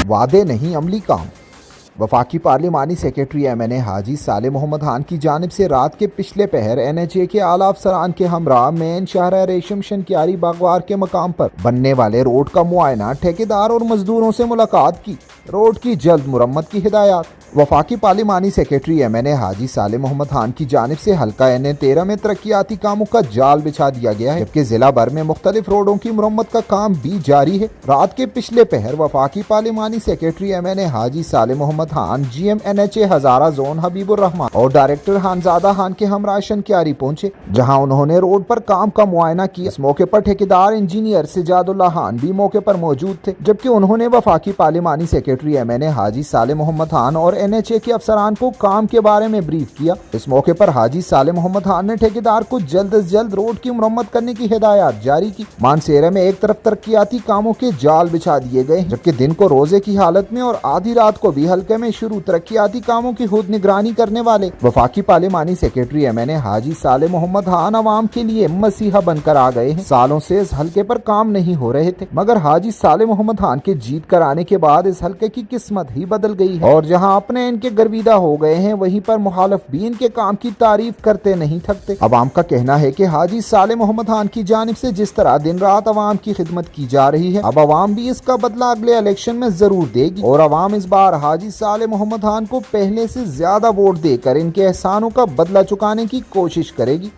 वादे नहीं अमली काम। वफाकी पार्लिमानी सेक्रेटरी MNA हाजी साले मोहम्मद खान की जानिब से रात के पिछले पहर NHA के आला अफसरान के हमरा मेन शाहरा रेशम शनक्यारी बागवार के मकाम पर बनने वाले रोड का मुआयना, ठेकेदार और मजदूरों से मुलाकात की, रोड की जल्द मुरम्मत की हिदायत। वफाकी पार्लिमानी सेक्रेटरी MNA हाजी साले मोहम्मद खान की जानिब से हल्का NA-13 में तरक्याती कामों का जाल बिछा दिया गया है, जबकि जिला भर में मुख्तलिफ रोडों की मुरम्मत का काम भी जारी है। रात के पिछले पहर वफाकी पार्लिमानी सेक्रेटरी MNA हाजी साले मोहम्मद खान GM NHA हजारा जोन हबीबुर रहमान और डायरेक्टर खानजादा खान के हमरा शनक्यारी पहुंचे, जहां उन्होंने रोड पर काम का मुआयना किया। इस मौके पर ठेकेदार इंजीनियर सिजादुल्लाह खान भी मौके पर मौजूद थे, जबकि उन्होंने वफाकी पार्लिमानी सेक्रेटरी MNA हाजी साले मोहम्मद खान और NHA के अफसरान को काम के बारे में ब्रीफ किया। इस मौके पर हाजी साले मोहम्मद खान ने ठेकेदार को जल्द से जल्द रोड की मुरम्मत करने की हिदायत जारी की। मानसेरा में एक तरफ तरक्याती कामों के जाल बिछा दिए गए, जबकि दिन को रोजे की हालत में और आधी रात को भी हल्के में शुरू तरक्याती कामों की खुद निगरानी करने वाले वफाकी पार्लिमानी सेक्रेटरी MNA हाजी साले मोहम्मद खान अवाम के लिए मसीहा बनकर आ गए हैं। सालों से इस हल्के पर काम नहीं हो रहे थे, मगर हाजी साले मोहम्मद खान के जीत कर आने के बाद इस हल्के की किस्मत ही बदल गई है और जहां अपने इनके गर्विदा हो गए हैं, वहीं पर मुखालिफ भी इनके काम की तारीफ करते नहीं थकते। अवाम का कहना है कि हाजी साले मोहम्मद खान की जानिब से जिस तरह दिन रात अवाम की खिदमत की जा रही है, अब अवाम भी इसका बदला अगले इलेक्शन में जरूर देगी और अवाम इस बार हाजी साले मोहम्मद खान को पहले से ज्यादा वोट देकर इनके एहसानों का बदला चुकाने की कोशिश करेगी।